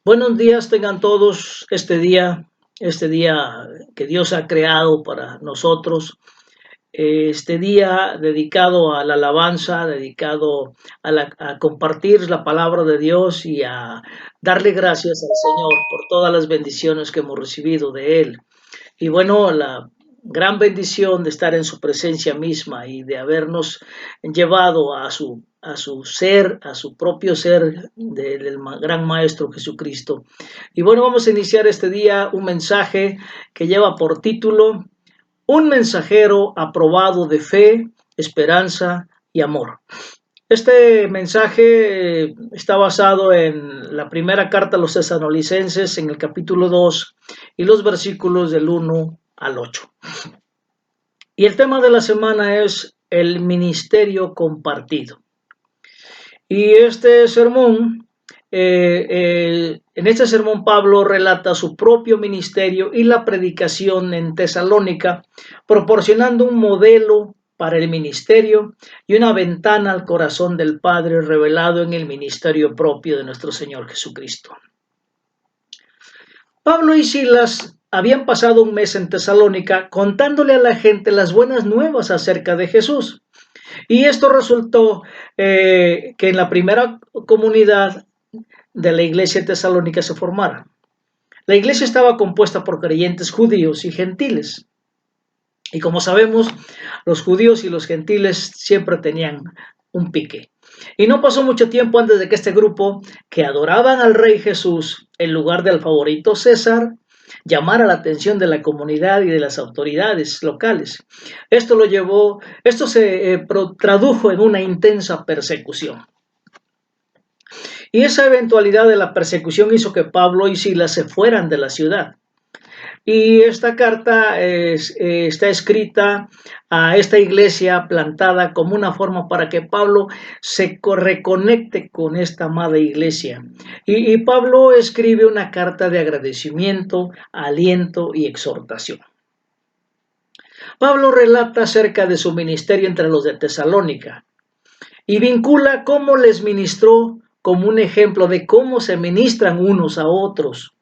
Buenos días tengan todos este día que Dios ha creado para nosotros, este día dedicado a la alabanza, dedicado a compartir la palabra de Dios y a darle gracias al Señor por todas las bendiciones que hemos recibido de Él. Y bueno, la gran bendición de estar en su presencia misma y de habernos llevado a su ser, a su propio ser del gran Maestro Jesucristo. Y bueno, vamos a iniciar este día un mensaje que lleva por título Un mensajero aprobado de fe, esperanza y amor. Este mensaje está basado en la primera carta a los tesalonicenses en el capítulo 2 y los versículos del 1 al 8. Y el tema de la semana es el ministerio compartido. Y este sermón, en este sermón Pablo relata su propio ministerio y la predicación en Tesalónica, proporcionando un modelo para el ministerio y una ventana al corazón del Padre revelado en el ministerio propio de nuestro Señor Jesucristo. Pablo y Silas habían pasado un mes en Tesalónica contándole a la gente las buenas nuevas acerca de Jesús. Y esto resultó que en la primera comunidad de la iglesia tesalónica se formara. La iglesia estaba compuesta por creyentes judíos y gentiles. Y como sabemos, los judíos y los gentiles siempre tenían un pique. Y no pasó mucho tiempo antes de que este grupo, que adoraban al rey Jesús en lugar del favorito César, llamara la atención de la comunidad y de las autoridades locales. Esto se tradujo en una intensa persecución. Y esa eventualidad de la persecución hizo que Pablo y Silas se fueran de la ciudad. Y esta carta está escrita a esta iglesia plantada como una forma para que Pablo se reconecte con esta amada iglesia. Y Pablo escribe una carta de agradecimiento, aliento y exhortación. Pablo relata acerca de su ministerio entre los de Tesalónica y vincula cómo les ministró como un ejemplo de cómo se ministran unos a otros,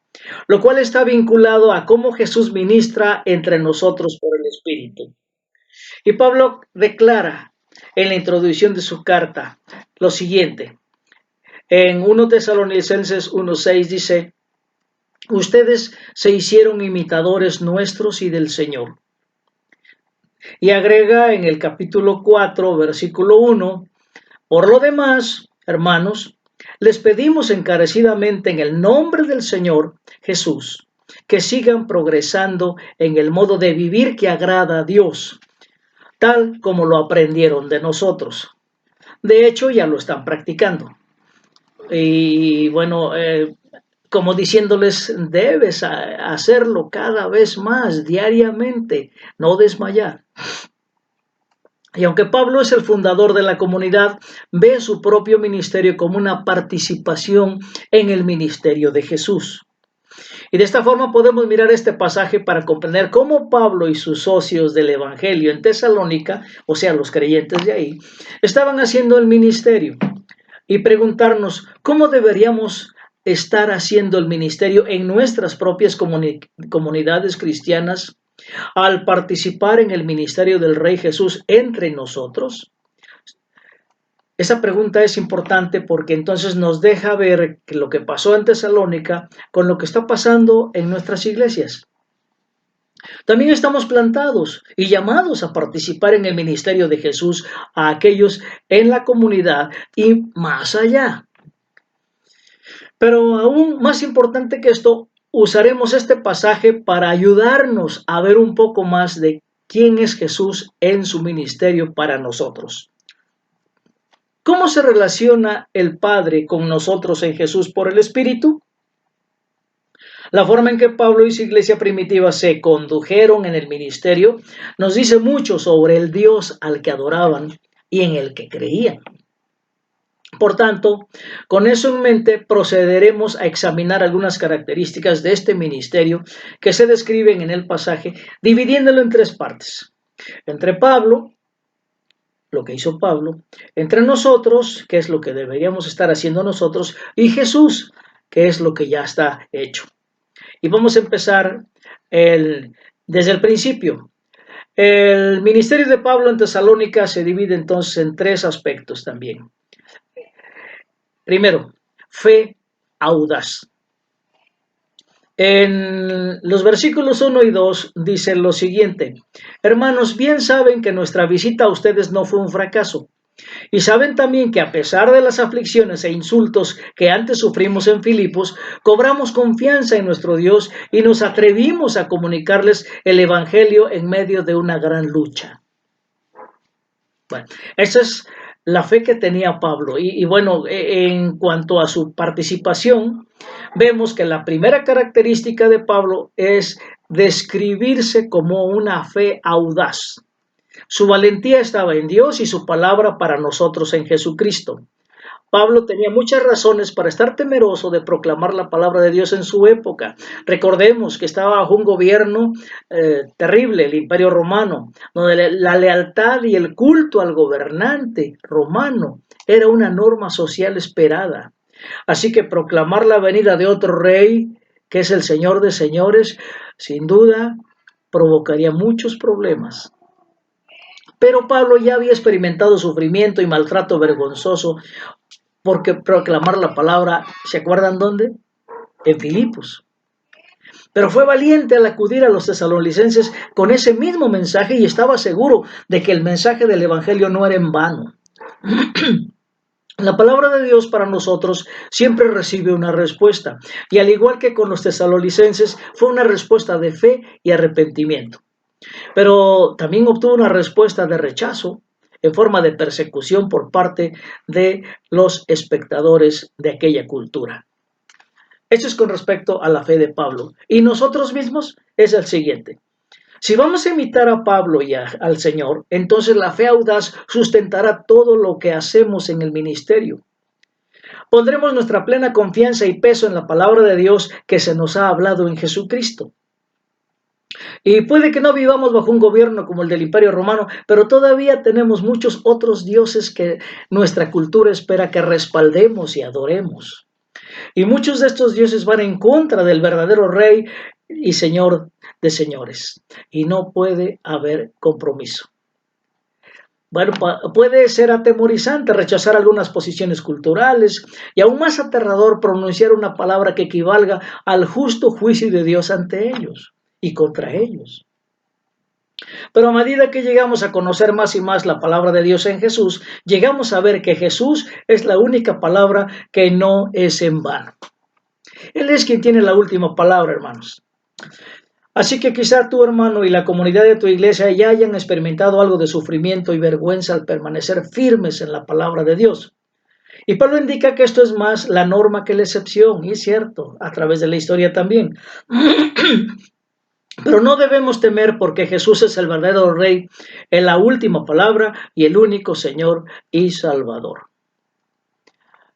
lo cual está vinculado a cómo Jesús ministra entre nosotros por el Espíritu. Y Pablo declara en la introducción de su carta lo siguiente. En 1 Tesalonicenses 1:6 dice, ustedes se hicieron imitadores nuestros y del Señor. Y agrega en el capítulo 4, versículo 1, por lo demás, hermanos, les pedimos encarecidamente en el nombre del Señor Jesús que sigan progresando en el modo de vivir que agrada a Dios, tal como lo aprendieron de nosotros. De hecho, ya lo están practicando. Y bueno, como diciéndoles, debes hacerlo cada vez más, diariamente, no desmayar. Y aunque Pablo es el fundador de la comunidad, ve su propio ministerio como una participación en el ministerio de Jesús. Y de esta forma podemos mirar este pasaje para comprender cómo Pablo y sus socios del Evangelio en Tesalónica, o sea, los creyentes de ahí, estaban haciendo el ministerio. Y preguntarnos cómo deberíamos estar haciendo el ministerio en nuestras propias comunidades cristianas al participar en el ministerio del Rey Jesús entre nosotros? Esa pregunta es importante porque entonces nos deja ver que lo que pasó en Tesalónica con lo que está pasando en nuestras iglesias. También estamos plantados y llamados a participar en el ministerio de Jesús a aquellos en la comunidad y más allá. Pero aún más importante que esto, usaremos este pasaje para ayudarnos a ver un poco más de quién es Jesús en su ministerio para nosotros. ¿Cómo se relaciona el Padre con nosotros en Jesús por el Espíritu? La forma en que Pablo y su iglesia primitiva se condujeron en el ministerio nos dice mucho sobre el Dios al que adoraban y en el que creían. Por tanto, con eso en mente procederemos a examinar algunas características de este ministerio que se describen en el pasaje, dividiéndolo en tres partes. Entre Pablo, lo que hizo Pablo, entre nosotros, que es lo que deberíamos estar haciendo nosotros, y Jesús, que es lo que ya está hecho. Y vamos a empezar desde el principio. El ministerio de Pablo en Tesalónica se divide entonces en tres aspectos también. Primero, fe audaz. En los versículos 1 y 2 dice lo siguiente: hermanos, bien saben que nuestra visita a ustedes no fue un fracaso. Y saben también que a pesar de las aflicciones e insultos que antes sufrimos en Filipos, cobramos confianza en nuestro Dios y nos atrevimos a comunicarles el Evangelio en medio de una gran lucha. Bueno, esa es la fe que tenía Pablo. Y bueno, en cuanto a su participación, vemos que la primera característica de Pablo es describirse como una fe audaz. Su valentía estaba en Dios y su palabra para nosotros en Jesucristo. Pablo tenía muchas razones para estar temeroso de proclamar la palabra de Dios en su época. Recordemos que estaba bajo un gobierno terrible, el Imperio Romano, donde la lealtad y el culto al gobernante romano era una norma social esperada. Así que proclamar la venida de otro rey, que es el Señor de señores, sin duda provocaría muchos problemas. Pero Pablo ya había experimentado sufrimiento y maltrato vergonzoso porque proclamar la palabra, ¿se acuerdan dónde? En Filipos. Pero fue valiente al acudir a los tesalonicenses con ese mismo mensaje y estaba seguro de que el mensaje del Evangelio no era en vano. La palabra de Dios para nosotros siempre recibe una respuesta, y al igual que con los tesalonicenses, fue una respuesta de fe y arrepentimiento. Pero también obtuvo una respuesta de rechazo en forma de persecución por parte de los espectadores de aquella cultura. Esto es con respecto a la fe de Pablo. Y nosotros mismos es el siguiente. Si vamos a imitar a Pablo y al Señor, entonces la fe audaz sustentará todo lo que hacemos en el ministerio. Pondremos nuestra plena confianza y peso en la palabra de Dios que se nos ha hablado en Jesucristo. Y puede que no vivamos bajo un gobierno como el del Imperio Romano, pero todavía tenemos muchos otros dioses que nuestra cultura espera que respaldemos y adoremos. Y muchos de estos dioses van en contra del verdadero Rey y Señor de señores. Y no puede haber compromiso. Bueno, puede ser atemorizante rechazar algunas posiciones culturales y aún más aterrador pronunciar una palabra que equivalga al justo juicio de Dios ante ellos y contra ellos. Pero a medida que llegamos a conocer más y más la palabra de Dios en Jesús, llegamos a ver que Jesús es la única palabra que no es en vano. Él es quien tiene la última palabra, hermanos. Así que quizá tu hermano y la comunidad de tu iglesia ya hayan experimentado algo de sufrimiento y vergüenza al permanecer firmes en la palabra de Dios. Y Pablo indica que esto es más la norma que la excepción, y es cierto, a través de la historia también. Pero no debemos temer porque Jesús es el verdadero Rey, en la última palabra y el único Señor y Salvador.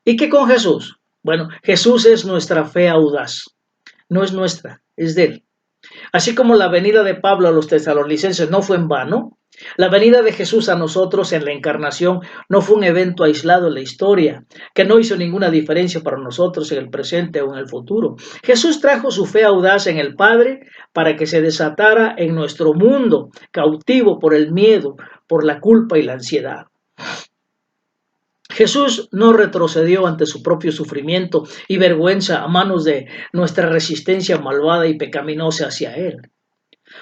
¿Y qué con Jesús? Bueno, Jesús es nuestra fe audaz. No es nuestra, es de Él. Así como la venida de Pablo a los tesalonicenses no fue en vano, la venida de Jesús a nosotros en la encarnación no fue un evento aislado en la historia, que no hizo ninguna diferencia para nosotros en el presente o en el futuro. Jesús trajo su fe audaz en el Padre para que se desatara en nuestro mundo, cautivo por el miedo, por la culpa y la ansiedad. Jesús no retrocedió ante su propio sufrimiento y vergüenza a manos de nuestra resistencia malvada y pecaminosa hacia Él.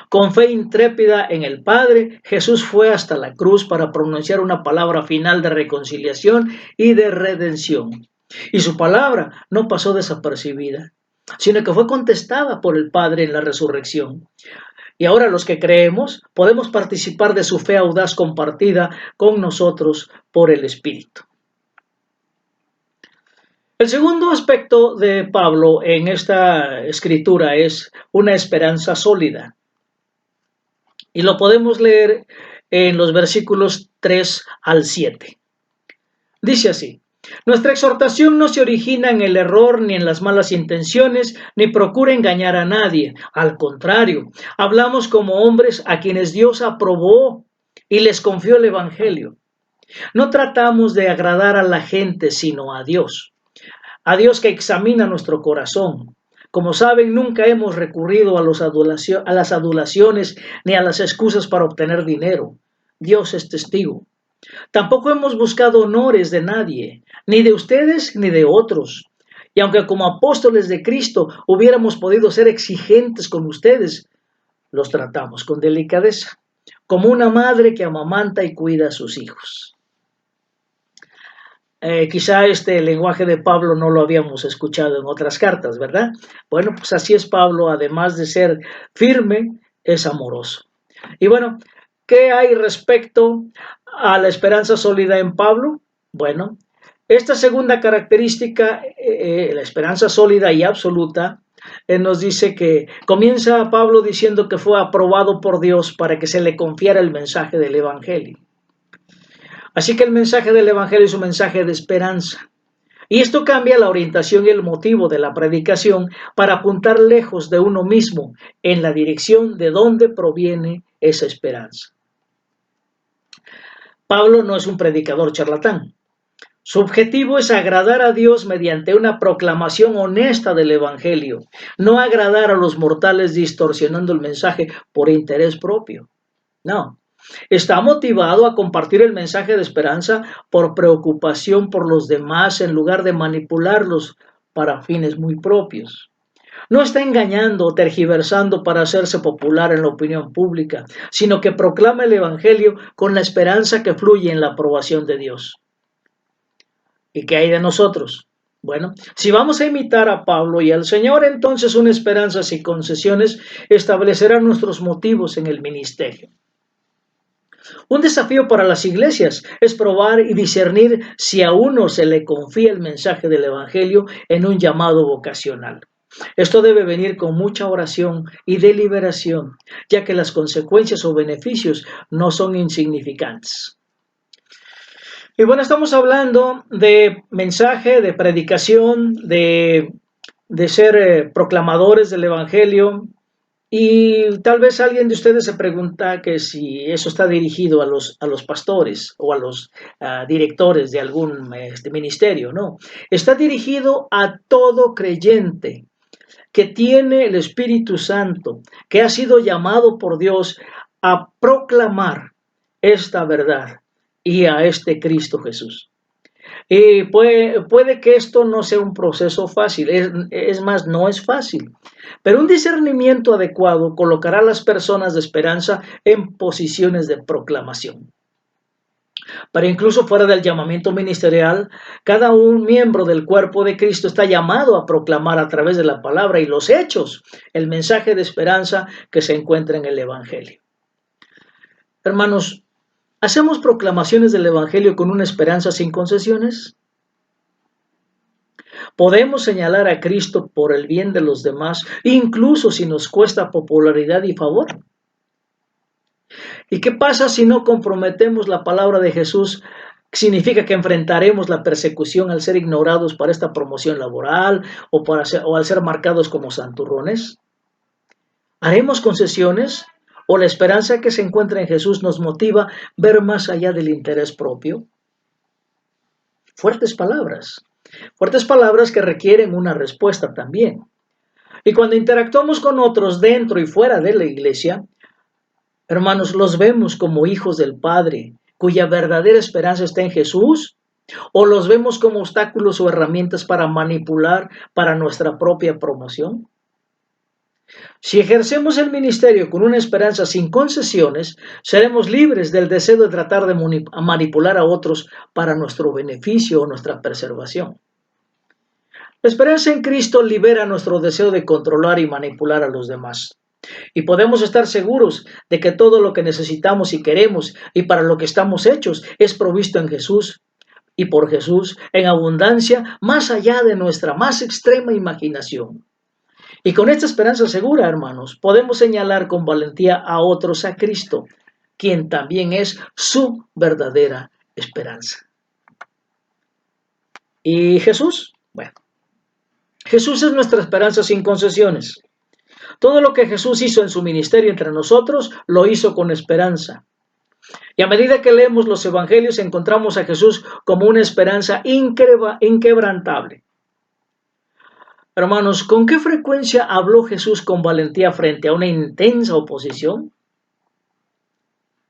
Con fe intrépida en el Padre, Jesús fue hasta la cruz para pronunciar una palabra final de reconciliación y de redención. Y su palabra no pasó desapercibida, sino que fue contestada por el Padre en la resurrección. Y ahora los que creemos podemos participar de su fe audaz compartida con nosotros por el Espíritu. El segundo aspecto de Pablo en esta escritura es una esperanza sólida. Y lo podemos leer en los versículos 3 al 7. Dice así: nuestra exhortación no se origina en el error ni en las malas intenciones, ni procura engañar a nadie. Al contrario, hablamos como hombres a quienes Dios aprobó y les confió el Evangelio. No tratamos de agradar a la gente, sino a Dios. a Dios que examina nuestro corazón. Como saben, nunca hemos recurrido a las adulaciones ni a las excusas para obtener dinero. Dios es testigo. Tampoco hemos buscado honores de nadie, ni de ustedes ni de otros. Y aunque como apóstoles de Cristo hubiéramos podido ser exigentes con ustedes, los tratamos con delicadeza, como una madre que amamanta y cuida a sus hijos. Quizá este lenguaje de Pablo no lo habíamos escuchado en otras cartas, ¿verdad? Bueno, pues así es Pablo, además de ser firme, es amoroso. Y bueno, ¿qué hay respecto a la esperanza sólida en Pablo? Bueno, esta segunda característica, la esperanza sólida y absoluta, nos dice que comienza Pablo diciendo que fue aprobado por Dios para que se le confiara el mensaje del Evangelio. Así que el mensaje del Evangelio es un mensaje de esperanza. Y esto cambia la orientación y el motivo de la predicación para apuntar lejos de uno mismo en la dirección de donde proviene esa esperanza. Pablo no es un predicador charlatán. Su objetivo es agradar a Dios mediante una proclamación honesta del Evangelio, no agradar a los mortales distorsionando el mensaje por interés propio. No, está motivado a compartir el mensaje de esperanza por preocupación por los demás en lugar de manipularlos para fines muy propios. No está engañando o tergiversando para hacerse popular en la opinión pública, sino que proclama el Evangelio con la esperanza que fluye en la aprobación de Dios. ¿Y qué hay de nosotros? Bueno, si vamos a imitar a Pablo y al Señor, entonces una esperanza sin concesiones establecerá nuestros motivos en el ministerio. Un desafío para las iglesias es probar y discernir si a uno se le confía el mensaje del Evangelio en un llamado vocacional. Esto debe venir con mucha oración y deliberación, ya que las consecuencias o beneficios no son insignificantes. Y bueno, estamos hablando de mensaje, de predicación, de ser proclamadores del Evangelio. Y tal vez alguien de ustedes se pregunta que si eso está dirigido a los pastores o a los directores de algún ministerio. No, está dirigido a todo creyente que tiene el Espíritu Santo, que ha sido llamado por Dios a proclamar esta verdad y a este Cristo Jesús. Y puede que esto no sea un proceso fácil, es más, no es fácil, pero un discernimiento adecuado colocará a las personas de esperanza en posiciones de proclamación. Pero incluso fuera del llamamiento ministerial, cada un miembro del cuerpo de Cristo está llamado a proclamar a través de la palabra y los hechos el mensaje de esperanza que se encuentra en el Evangelio. Hermanos, ¿hacemos proclamaciones del Evangelio con una esperanza sin concesiones? Podemos señalar a Cristo por el bien de los demás, incluso si nos cuesta popularidad y favor. ¿Y qué pasa si no comprometemos la palabra de Jesús? ¿Significa que enfrentaremos la persecución al ser ignorados para esta promoción laboral o al ser marcados como santurrones? ¿Haremos concesiones? ¿O la esperanza que se encuentra en Jesús nos motiva a ver más allá del interés propio? Fuertes palabras que requieren una respuesta también. Y cuando interactuamos con otros dentro y fuera de la iglesia, hermanos, ¿los vemos como hijos del Padre, cuya verdadera esperanza está en Jesús? ¿O los vemos como obstáculos o herramientas para manipular para nuestra propia promoción? Si ejercemos el ministerio con una esperanza sin concesiones, seremos libres del deseo de tratar de manipular a otros para nuestro beneficio o nuestra preservación. La esperanza en Cristo libera nuestro deseo de controlar y manipular a los demás. Y podemos estar seguros de que todo lo que necesitamos y queremos y para lo que estamos hechos es provisto en Jesús y por Jesús en abundancia más allá de nuestra más extrema imaginación. Y con esta esperanza segura, hermanos, podemos señalar con valentía a otros a Cristo, quien también es su verdadera esperanza. ¿Y Jesús? Bueno, Jesús es nuestra esperanza sin concesiones. Todo lo que Jesús hizo en su ministerio entre nosotros, lo hizo con esperanza. Y a medida que leemos los evangelios, encontramos a Jesús como una esperanza inquebrantable. Hermanos, ¿con qué frecuencia habló Jesús con valentía frente a una intensa oposición?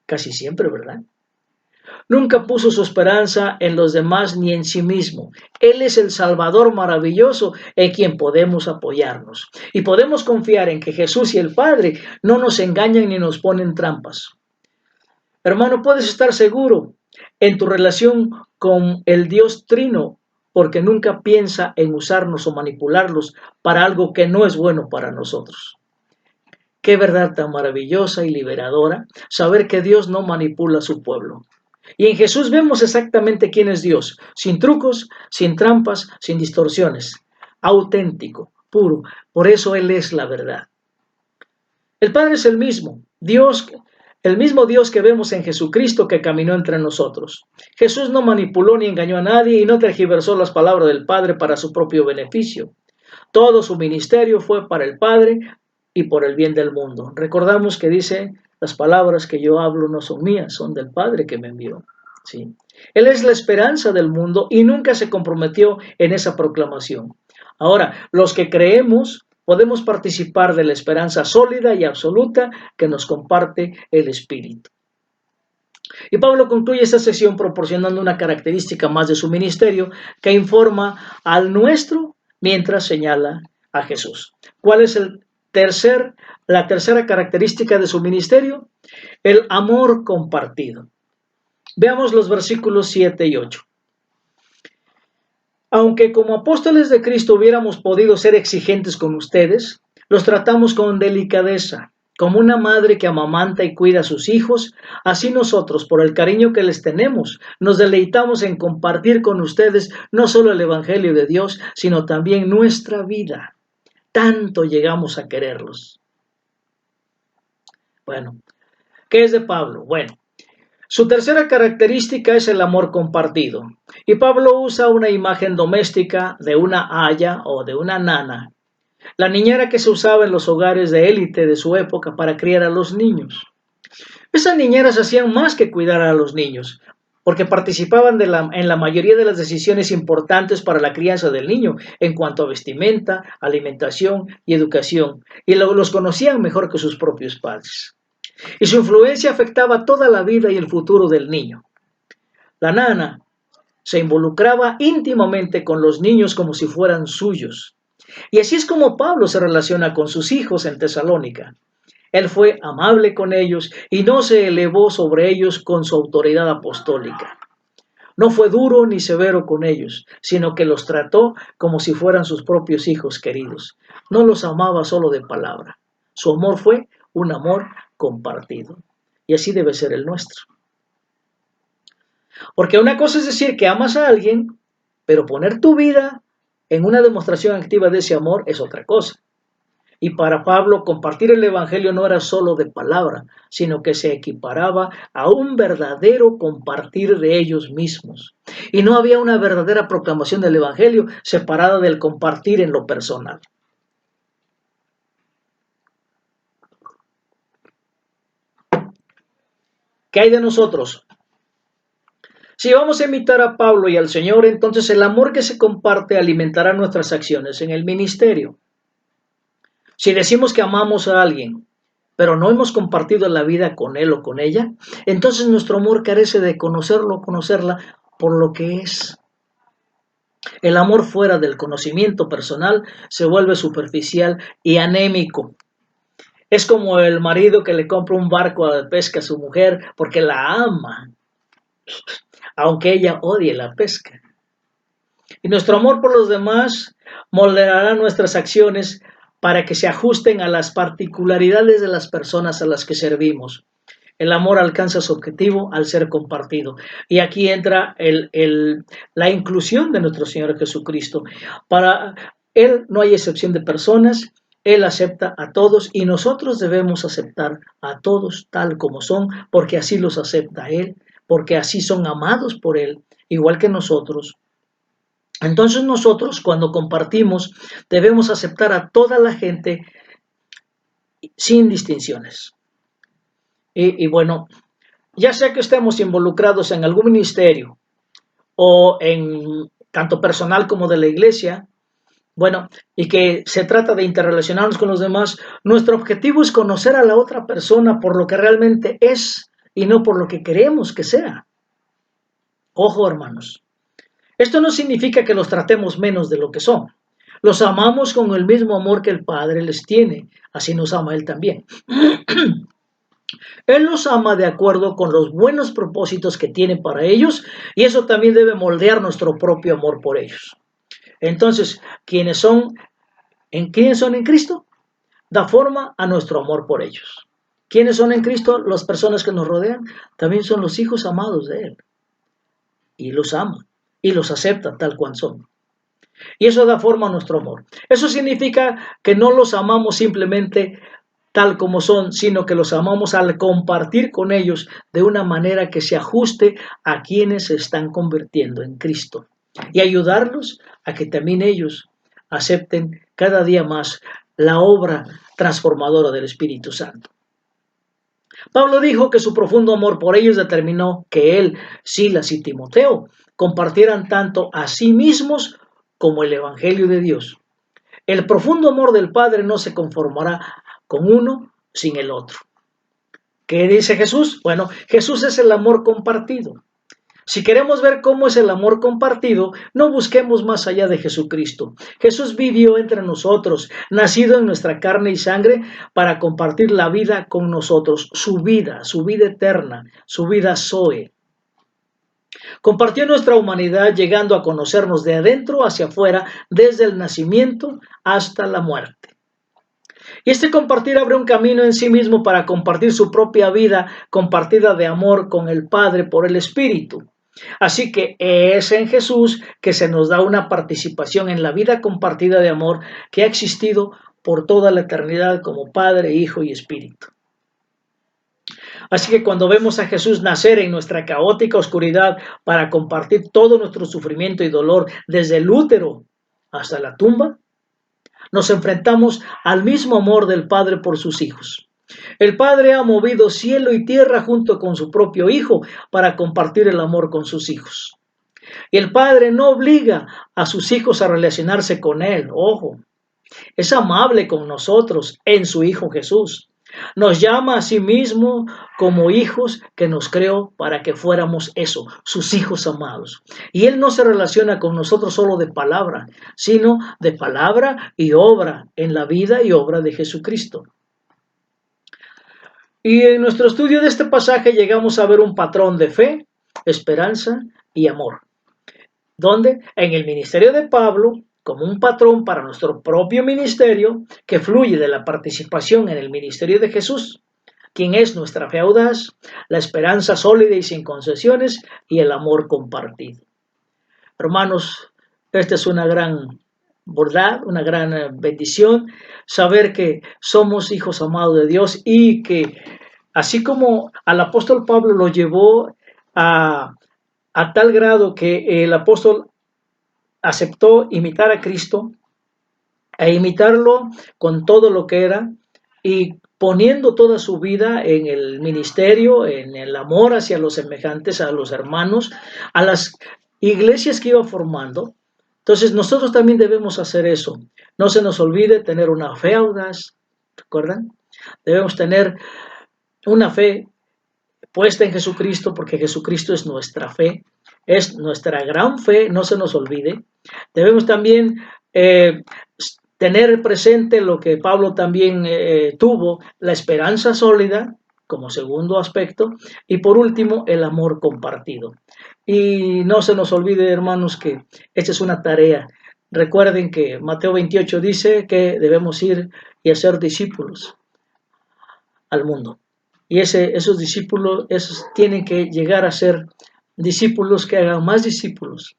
Casi siempre, ¿verdad? Nunca puso su esperanza en los demás ni en sí mismo. Él es el Salvador maravilloso en quien podemos apoyarnos. Y podemos confiar en que Jesús y el Padre no nos engañan ni nos ponen trampas. Hermano, puedes estar seguro en tu relación con el Dios Trino, porque nunca piensa en usarnos o manipularlos para algo que no es bueno para nosotros. Qué verdad tan maravillosa y liberadora saber que Dios no manipula a su pueblo. Y en Jesús vemos exactamente quién es Dios, sin trucos, sin trampas, sin distorsiones, auténtico, puro. Por eso Él es la verdad. El Padre es el mismo, Dios, el mismo Dios que vemos en Jesucristo que caminó entre nosotros. Jesús no manipuló ni engañó a nadie y no tergiversó las palabras del Padre para su propio beneficio. Todo su ministerio fue para el Padre y por el bien del mundo. Recordamos que dice, las palabras que yo hablo no son mías, son del Padre que me envió. ¿Sí? Él es la esperanza del mundo y nunca se comprometió en esa proclamación. Ahora, los que creemos podemos participar de la esperanza sólida y absoluta que nos comparte el Espíritu. Y Pablo concluye esta sección proporcionando una característica más de su ministerio que informa al nuestro mientras señala a Jesús. ¿Cuál es la tercera característica de su ministerio? El amor compartido. Veamos los versículos 7 y 8. Aunque como apóstoles de Cristo hubiéramos podido ser exigentes con ustedes, los tratamos con delicadeza, como una madre que amamanta y cuida a sus hijos, así nosotros, por el cariño que les tenemos, nos deleitamos en compartir con ustedes no solo el Evangelio de Dios, sino también nuestra vida. Tanto llegamos a quererlos. Bueno, ¿qué es de Pablo? Bueno, su tercera característica es el amor compartido. Y Pablo usa una imagen doméstica de una aya o de una nana, la niñera que se usaba en los hogares de élite de su época para criar a los niños. Esas niñeras hacían más que cuidar a los niños, porque participaban en la mayoría de las decisiones importantes para la crianza del niño en cuanto a vestimenta, alimentación y educación, y los conocían mejor que sus propios padres. Y su influencia afectaba toda la vida y el futuro del niño. La nana se involucraba íntimamente con los niños como si fueran suyos. Y así es como Pablo se relaciona con sus hijos en Tesalónica. Él fue amable con ellos y no se elevó sobre ellos con su autoridad apostólica. No fue duro ni severo con ellos, sino que los trató como si fueran sus propios hijos queridos. No los amaba solo de palabra. Su amor fue un amor compartido. Y así debe ser el nuestro. Porque una cosa es decir que amas a alguien, pero poner tu vida en una demostración activa de ese amor es otra cosa. Y para Pablo, compartir el Evangelio no era solo de palabra, sino que se equiparaba a un verdadero compartir de ellos mismos. Y no había una verdadera proclamación del Evangelio separada del compartir en lo personal. ¿Qué hay de nosotros? Si vamos a imitar a Pablo y al Señor, entonces el amor que se comparte alimentará nuestras acciones en el ministerio. Si decimos que amamos a alguien, pero no hemos compartido la vida con él o con ella, entonces nuestro amor carece de conocerlo o conocerla por lo que es. El amor fuera del conocimiento personal se vuelve superficial y anémico. Es como el marido que le compra un barco de pesca a su mujer porque la ama, aunque ella odie la pesca. Y nuestro amor por los demás moldeará nuestras acciones para que se ajusten a las particularidades de las personas a las que servimos. El amor alcanza su objetivo al ser compartido. Y aquí entra la inclusión de nuestro Señor Jesucristo. Para Él no hay excepción de personas, Él acepta a todos y nosotros debemos aceptar a todos tal como son, porque así los acepta Él, porque así son amados por Él, igual que nosotros. Entonces nosotros cuando compartimos debemos aceptar a toda la gente sin distinciones. Y bueno, ya sea que estemos involucrados en algún ministerio o en tanto personal como de la iglesia, Bueno, y que se trata de interrelacionarnos con los demás, nuestro objetivo es conocer a la otra persona por lo que realmente es y no por lo que queremos que sea. Ojo, hermanos. Esto no significa que los tratemos menos de lo que son. Los amamos con el mismo amor que el Padre les tiene, así nos ama Él también. Él los ama de acuerdo con los buenos propósitos que tiene para ellos y eso también debe moldear nuestro propio amor por ellos. Entonces, ¿quiénes son en Cristo? Da forma a nuestro amor por ellos. ¿Quiénes son en Cristo? Las personas que nos rodean también son los hijos amados de Él y los ama y los acepta tal cual son. Y eso da forma a nuestro amor. Eso significa que no los amamos simplemente tal como son, sino que los amamos al compartir con ellos de una manera que se ajuste a quienes se están convirtiendo en Cristo y ayudarlos a que también ellos acepten cada día más la obra transformadora del Espíritu Santo. Pablo dijo que su profundo amor por ellos determinó que él, Silas y Timoteo compartieran tanto a sí mismos como el Evangelio de Dios. El profundo amor del Padre no se conformará con uno sin el otro. ¿Qué dice Jesús? Bueno, Jesús es el amor compartido. Si queremos ver cómo es el amor compartido, no busquemos más allá de Jesucristo. Jesús vivió entre nosotros, nacido en nuestra carne y sangre, para compartir la vida con nosotros, su vida eterna, su vida Zoe. Compartió nuestra humanidad llegando a conocernos de adentro hacia afuera, desde el nacimiento hasta la muerte. Y este compartir abre un camino en sí mismo para compartir su propia vida compartida de amor con el Padre por el Espíritu. Así que es en Jesús que se nos da una participación en la vida compartida de amor que ha existido por toda la eternidad como Padre, Hijo y Espíritu. Así que cuando vemos a Jesús nacer en nuestra caótica oscuridad para compartir todo nuestro sufrimiento y dolor desde el útero hasta la tumba, nos enfrentamos al mismo amor del Padre por sus hijos. El Padre ha movido cielo y tierra junto con su propio Hijo para compartir el amor con sus hijos. Y el Padre no obliga a sus hijos a relacionarse con Él, ojo, es amable con nosotros en su Hijo Jesús. Nos llama a sí mismo como hijos que nos creó para que fuéramos eso, sus hijos amados. Y Él no se relaciona con nosotros solo de palabra, sino de palabra y obra en la vida y obra de Jesucristo. Y en nuestro estudio de este pasaje llegamos a ver un patrón de fe, esperanza y amor. ¿Dónde? En el ministerio de Pablo, como un patrón para nuestro propio ministerio que fluye de la participación en el ministerio de Jesús, quien es nuestra fe audaz, la esperanza sólida y sin concesiones y el amor compartido. Hermanos, esta es una gran verdad, una gran bendición, saber que somos hijos amados de Dios y que así como al apóstol Pablo lo llevó a tal grado que el apóstol aceptó imitar a Cristo e imitarlo con todo lo que era y poniendo toda su vida en el ministerio, en el amor hacia los semejantes, a los hermanos, a las iglesias que iba formando. Entonces nosotros también debemos hacer eso. No se nos olvide tener una fe audaz, ¿recuerdan? Debemos tener una fe puesta en Jesucristo porque Jesucristo es nuestra fe, es nuestra gran fe, no se nos olvide. Debemos también tener presente lo que Pablo también tuvo, la esperanza sólida como segundo aspecto y por último el amor compartido. Y no se nos olvide, hermanos, que esta es una tarea. Recuerden que Mateo 28 dice que debemos ir y hacer discípulos al mundo. Y esos discípulos tienen que llegar a ser discípulos que hagan más discípulos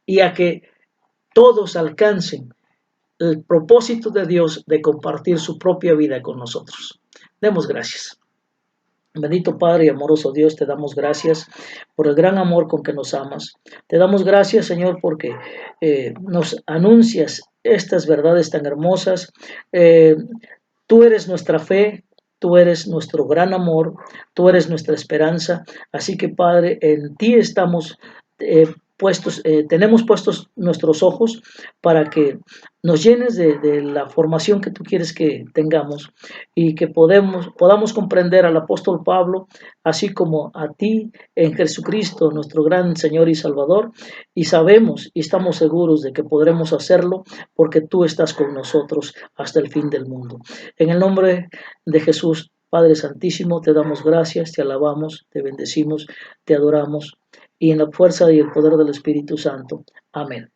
y a que todos alcancen el propósito de Dios de compartir su propia vida con nosotros. Demos gracias. Bendito Padre y amoroso Dios, te damos gracias por el gran amor con que nos amas. Te damos gracias, Señor, porque nos anuncias estas verdades tan hermosas. Tú eres nuestra fe, tú eres nuestro gran amor, tú eres nuestra esperanza. Así que, Padre, en ti estamos tenemos puestos nuestros ojos para que nos llenes de la formación que tú quieres que tengamos y que podamos comprender al apóstol Pablo, así como a ti en Jesucristo, nuestro gran Señor y Salvador, y sabemos y estamos seguros de que podremos hacerlo porque tú estás con nosotros hasta el fin del mundo. En el nombre de Jesús, Padre Santísimo, te damos gracias, te alabamos, te bendecimos, te adoramos y en la fuerza y el poder del Espíritu Santo. Amén.